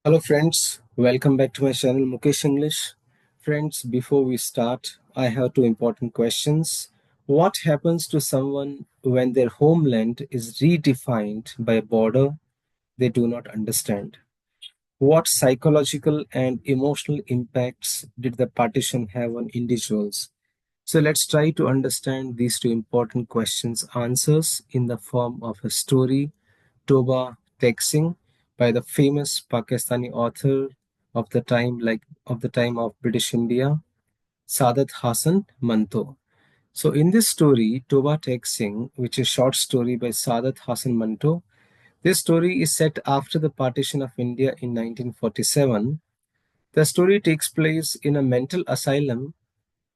Hello friends, welcome back to my channel Mukesh English. Friends, before we start, I have two important questions. What happens to someone when their homeland is redefined by a border they do not understand? What psychological and emotional impacts did the partition have on individuals? So let's try to understand these two important questions answers in the form of a story, Toba Tek Singh, by the famous Pakistani author of the time of British India, Saadat Hasan Manto. So in this story, Toba Tek Singh, which is a short story by Saadat Hasan Manto, this story is set after the partition of India in 1947. The story takes place in a mental asylum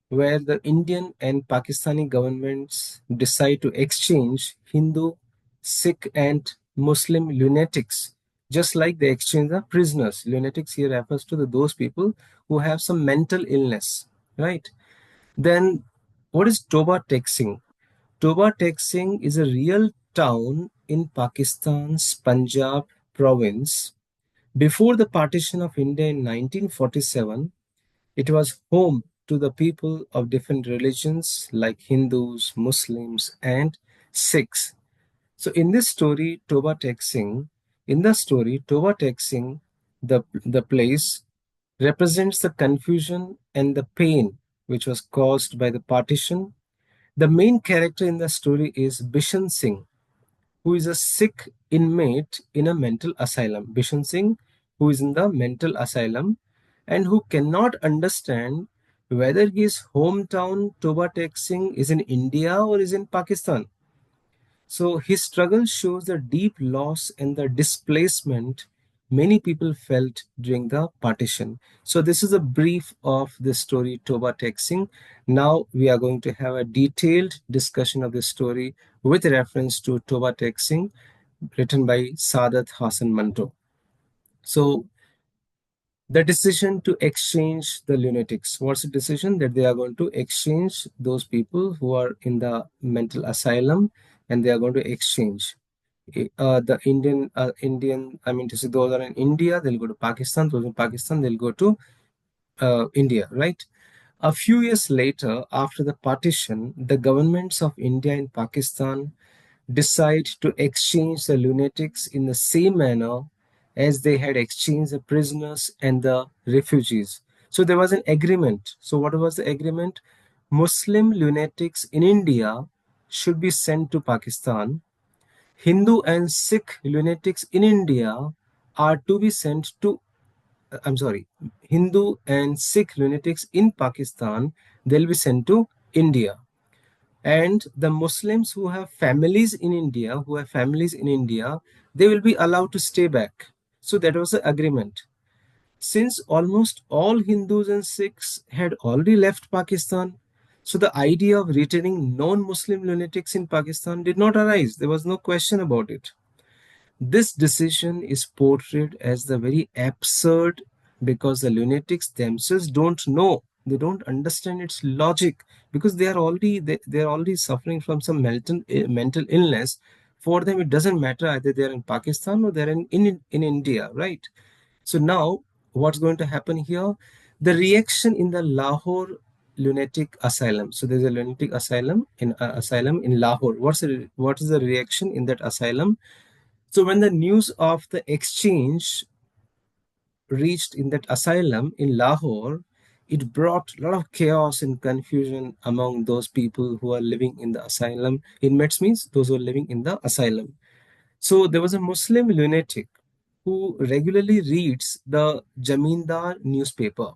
where the Indian and Pakistani governments decide to exchange Hindu, Sikh, and Muslim lunatics, just like they exchange the prisoners. Lunatics here refers to those people who have some mental illness, right? Then, what is Toba Tek Singh? Toba Tek Singh is a real town in Pakistan's Punjab province. Before the partition of India in 1947, it was home to the people of different religions like Hindus, Muslims, and Sikhs. So in the story, Toba Tek Singh, the place represents the confusion and the pain which was caused by the partition. The main character in the story is Bishan Singh, who is a Sikh inmate in a mental asylum. Bishan Singh, who is in the mental asylum and who cannot understand whether his hometown Toba Tek Singh is in India or is in Pakistan. So his struggle shows the deep loss and the displacement many people felt during the partition. So this is a brief of the story Toba Tek Singh. Now we are going to have a detailed discussion of the story with reference to Toba Tek Singh, written by Saadat Hasan Manto. So the decision to exchange the lunatics. What's the decision? That they are going to exchange those people who are in the mental asylum and they are going to exchange. The Indian, I mean to say, those are in India, they'll go to Pakistan. Those in Pakistan, they'll go to India, right? A few years later, after the partition, the governments of India and Pakistan decide to exchange the lunatics in the same manner as they had exchanged the prisoners and the refugees. So there was an agreement. So, what was the agreement? Muslim lunatics in India should be sent to Pakistan. Hindu and Sikh lunatics in India are to be sent to, I'm sorry, Hindu and Sikh lunatics in Pakistan, they'll be sent to India. And the Muslims who have families in India, they will be allowed to stay back. So that was the agreement. Since almost all Hindus and Sikhs had already left Pakistan, so the idea of returning non-Muslim lunatics in Pakistan did not arise. There was no question about it. This decision is portrayed as the very absurd because the lunatics themselves don't know. They don't understand its logic because they are already suffering from some mental illness. For them, it doesn't matter either they're in Pakistan or they're in India, right? So now, what's going to happen here? The reaction in the Lahore lunatic asylum. So there's a lunatic asylum in Lahore. What is the reaction in that asylum? So when the news of the exchange reached in that asylum in Lahore, it brought a lot of chaos and confusion among those people who are living in the asylum. Inmates means those who are living in the asylum. So there was a Muslim lunatic who regularly reads the Jamindar newspaper,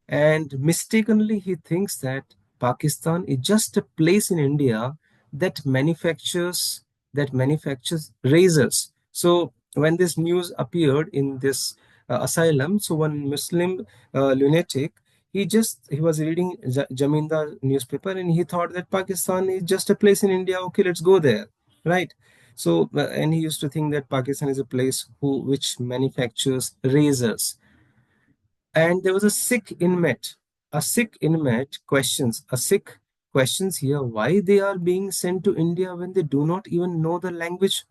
and mistakenly he thinks that Pakistan is just a place in India that manufactures razors. So when this news appeared in this asylum, so one Muslim lunatic, he was reading Jamindar newspaper and he thought that Pakistan is just a place in India. Okay, let's go there, right? So and he used to think that Pakistan is a place which manufactures razors. And there was a Sikh inmate. A Sikh questions here why they are being sent to India when they do not even know the language.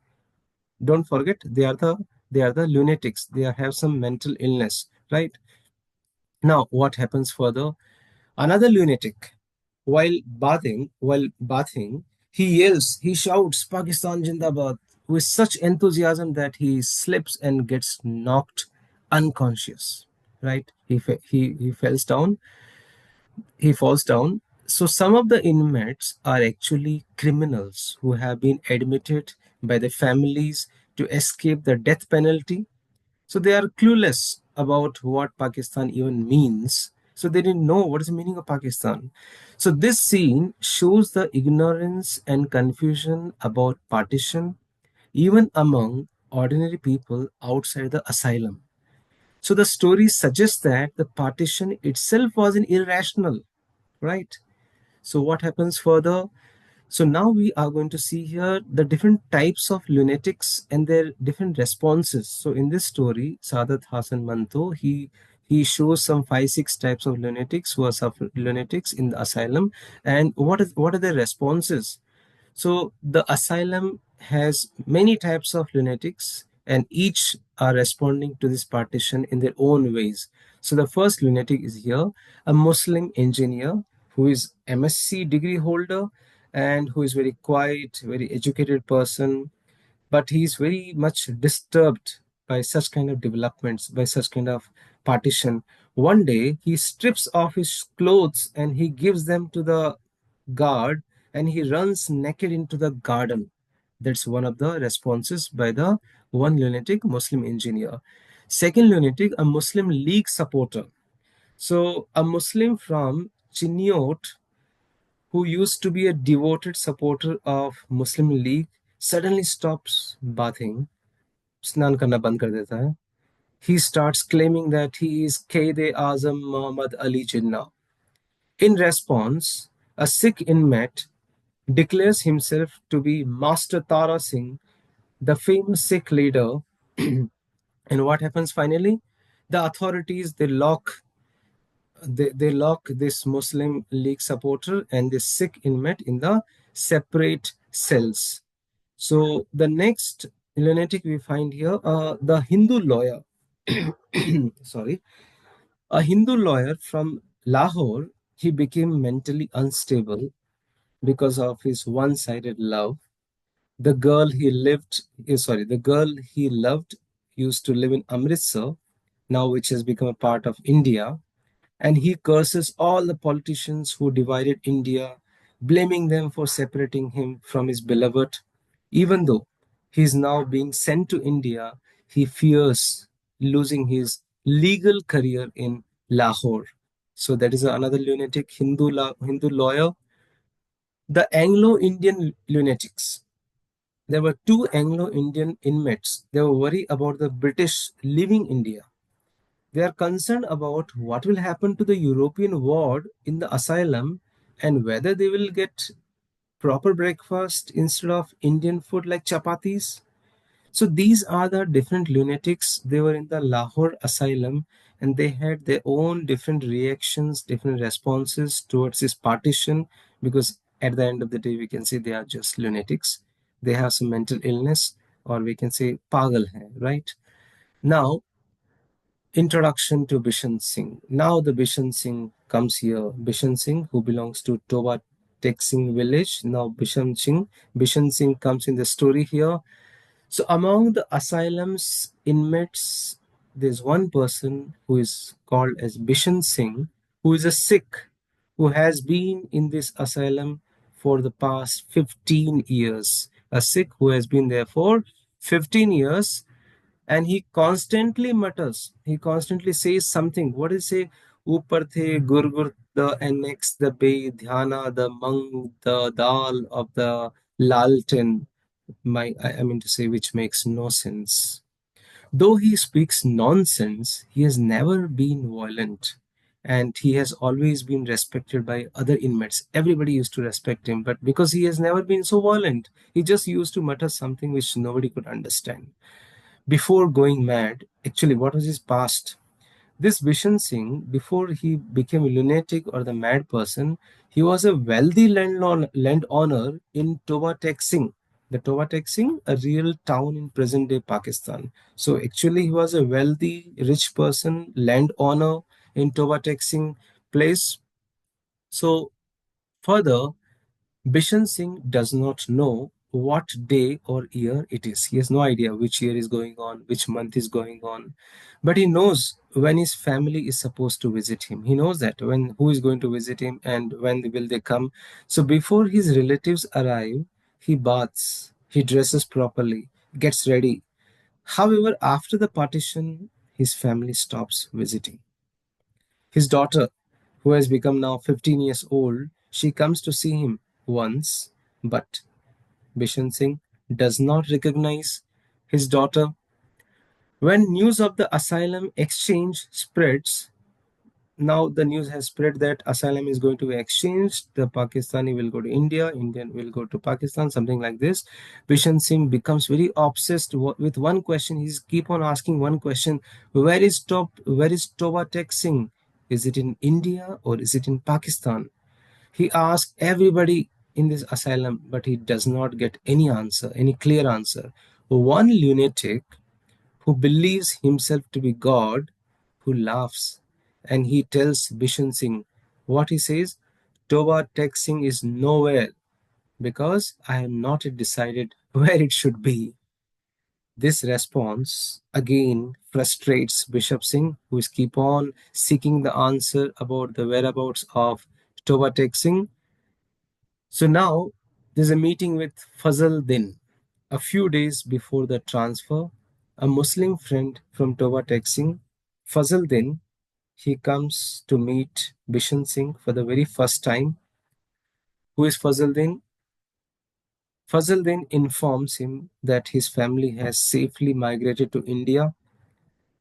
Don't forget, they are the They are the lunatics. Have some mental illness, right? Now, what happens further? Another lunatic, while bathing, he yells, he shouts, Pakistan Jindabad, with such enthusiasm that he slips and gets knocked unconscious. Right? He falls down. He falls down. So some of the inmates are actually criminals who have been admitted by the families to escape the death penalty, so they are clueless about what Pakistan even means. So they didn't know what is the meaning of Pakistan. So this scene shows the ignorance and confusion about partition, even among ordinary people outside the asylum. So the story suggests that the partition itself was an irrational, right? So what happens further? So now we are going to see here the different types of lunatics and their different responses. So in this story, Saadat Hasan Manto, he shows some five, six types of lunatics who are lunatics in the asylum, and what are their responses? So the asylum has many types of lunatics, and each are responding to this partition in their own ways. So the first lunatic is here, a Muslim engineer who is MSc degree holder and who is very quiet, very educated person, but he is very much disturbed by such kind of developments, by such kind of partition. One day he strips off his clothes and he gives them to the guard, and he runs naked into the garden. That's one of the responses by the one lunatic Muslim engineer. Second lunatic, a Muslim League supporter. So a Muslim from Chiniot who used to be a devoted supporter of Muslim League suddenly stops bathing, स्नान करना बंद कर देता है. He starts claiming that he is Qaid-e-Azam Muhammad Ali Jinnah. In response, a Sikh inmate declares himself to be Master Tara Singh, the famous Sikh leader. And what happens finally? The authorities they lock this Muslim League supporter and this Sikh inmate in the separate cells. So the next lunatic we find here, the Hindu lawyer. Sorry, a Hindu lawyer from Lahore. He became mentally unstable because of his one-sided love. The girl he loved used to live in Amritsar, now which has become a part of India, and he curses all the politicians who divided India, blaming them for separating him from his beloved. Even though he is now being sent to India, he fears losing his legal career in Lahore. So that is another lunatic Hindu lawyer. The Anglo-Indian lunatics. There were two Anglo-Indian inmates. They were worried about the British leaving India. They are concerned about what will happen to the European ward in the asylum and whether they will get proper breakfast instead of Indian food like chapatis. So these are the different lunatics. They were in the Lahore asylum and they had their own different reactions, different responses towards this partition, because at the end of the day, we can say they are just lunatics. They have some mental illness, or we can say pagal hai, right? Now, introduction to Bishan Singh. Now the Bishan Singh comes here. Bishan Singh, who belongs to Toba Tek Singh village. Now Bishan Singh comes in the story here. So among the asylum's inmates, there's one person who is called as Bishan Singh, who is a Sikh, who has been in this asylum for the past 15 years. A Sikh who has been there for 15 years, and he constantly mutters, he constantly says something. What is he say? Upar the gurgur, the annex, the bay, dhyana, the mang, the dal of the lalten. I mean to say, which makes no sense. Though he speaks nonsense, he has never been violent. And he has always been respected by other inmates. Everybody used to respect him, but because he has never been so violent, he just used to mutter something which nobody could understand. Before going mad, actually, what was his past? This Bishan Singh, before he became a lunatic or the mad person, he was a wealthy landowner in Toba Tek Singh. The Toba Tek Singh, a real town in present day Pakistan. So actually, he was a wealthy, rich person, landowner in Toba Tek Singh place. So further, Bishan Singh does not know what day or year it is. He has no idea which year is going on, which month is going on. But he knows when his family is supposed to visit him. He knows that when who is going to visit him and when will they come. So before his relatives arrive, he baths, he dresses properly, gets ready. However, after the partition, his family stops visiting. His daughter, who has become now 15 years old, she comes to see him once, but Bishan Singh does not recognize his daughter. When news of the asylum exchange spreads, now the news has spread that asylum is going to be exchanged. The Pakistani will go to India, Indian will go to Pakistan, something like this. Bishan Singh becomes very obsessed with one question. He's keep on asking one question: Where is Toba Tek Singh? Is it in India or is it in Pakistan? He asks everybody in this asylum, but he does not get any answer, any clear answer. One lunatic who believes himself to be God, who laughs, and he tells Bishan Singh what he says. Toba Tek Singh is nowhere because I have not yet decided where it should be. This response again frustrates Bishop Singh, who is keep on seeking the answer about the whereabouts of Toba Tek Singh. So now there's a meeting with Fazal Din. A few days before the transfer, a Muslim friend from Toba Tek Singh, Fazal Din, he comes to meet Bishan Singh for the very first time. Who is Fazal Din? Fazal Din informs him that his family has safely migrated to India.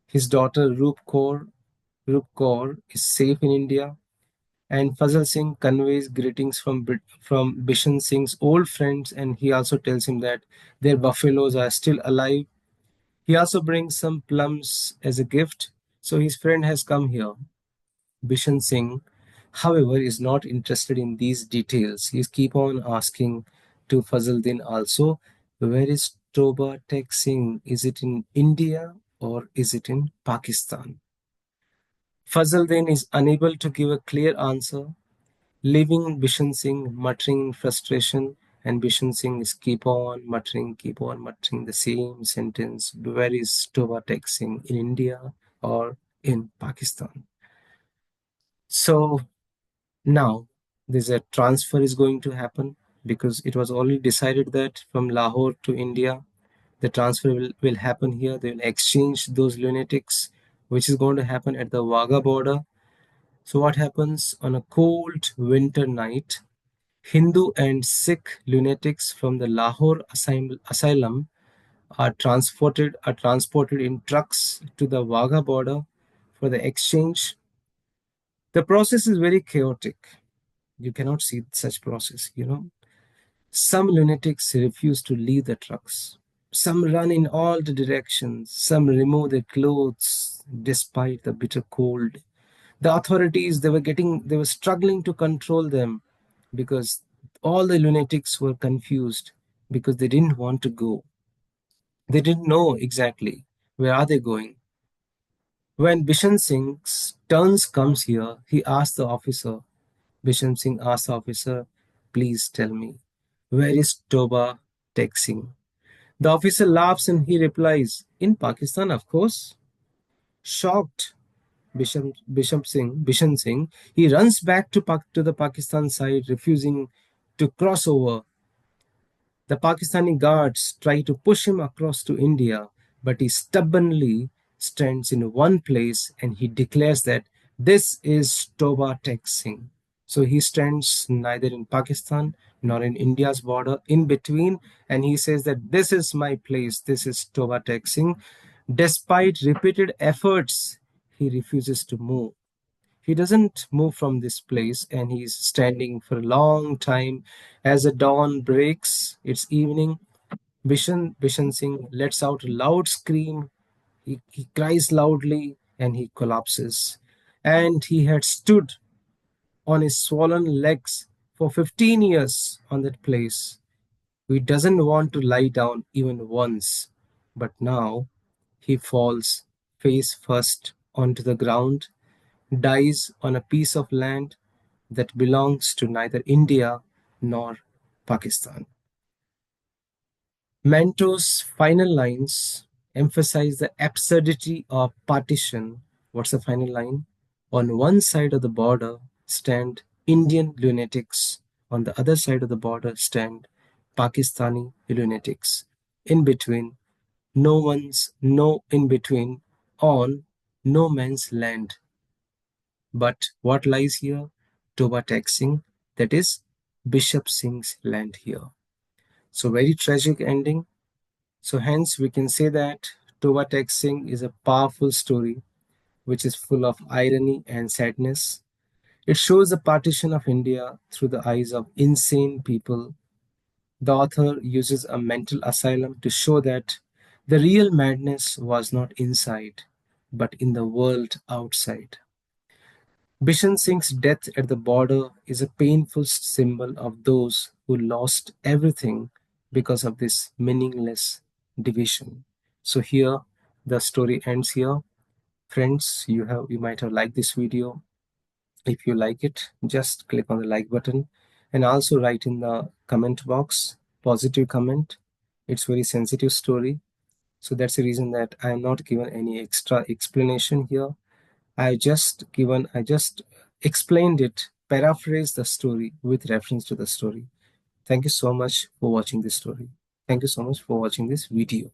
His daughter Rup Kaur is safe in India. And Fazal Singh conveys greetings from Bishan Singh's old friends, and he also tells him that their buffaloes are still alive. He also brings some plums as a gift. So his friend has come here. Bishan Singh, however, is not interested in these details. He's keep on asking to Fazal Din also, where is Toba Tek Singh? Is it in India or is it in Pakistan? Fazal Din is unable to give a clear answer, leaving Bishan Singh muttering in frustration, and Bishan Singh is keep on muttering the same sentence. Where is Toba Tek Singh, in India or in Pakistan? So now there's a transfer is going to happen because it was already decided that from Lahore to India, the transfer will happen here. They will exchange those lunatics, which is going to happen at the Wagah border. So what happens on a cold winter night? Hindu and Sikh lunatics from the Lahore asylum are transported in trucks to the Wagah border for the exchange. The process is very chaotic. You cannot see such process. Some lunatics refuse to leave the trucks. Some run in all the directions. Some remove their clothes despite the bitter cold. The authorities, they were struggling to control them because all the lunatics were confused because they didn't want to go. They didn't know exactly where are they going. When Bishan Singh's turns comes here, he asks the officer, Bishan Singh asks the officer, please tell me, where is Toba Tek Singh? The officer laughs and he replies, in Pakistan, of course. Shocked, Bishan Singh, he runs back to the Pakistan side, refusing to cross over. The Pakistani guards try to push him across to India, but he stubbornly stands in one place and he declares that this is Toba Tek Singh. So he stands neither in Pakistan nor in India's border, in between, and he says that this is my place, this is Toba Tek Singh. Despite repeated efforts, he refuses to move. He doesn't move from this place and he's standing for a long time. As the dawn breaks, it's evening. Bishan Singh lets out a loud scream. He cries loudly and he collapses. And he had stood on his swollen legs for 15 years on that place. He doesn't want to lie down even once, but now he falls face first onto the ground, dies on a piece of land that belongs to neither India nor Pakistan. Manto's final lines emphasize the absurdity of partition. What's the final line? On one side of the border stand Indian lunatics, on the other side of the border stand Pakistani lunatics. In between, no in between, on no man's land. But what lies here? Toba Tek Singh, that is Bishop Singh's land here. So very tragic ending. So hence we can say that Toba Tek Singh is a powerful story which is full of irony and sadness. It shows the partition of India through the eyes of insane people. The author uses a mental asylum to show that the real madness was not inside, but in the world outside. Bishan Singh's death at the border is a painful symbol of those who lost everything because of this meaningless division. So here the story ends here. Friends, you might have liked this video. If you like it, just click on the like button and also write in the comment box positive comment. It's very sensitive story. So that's the reason that I am not given any extra explanation here. I just explained it, paraphrased the story with reference to the story. Thank you so much for watching this story. Thank you so much for watching this video.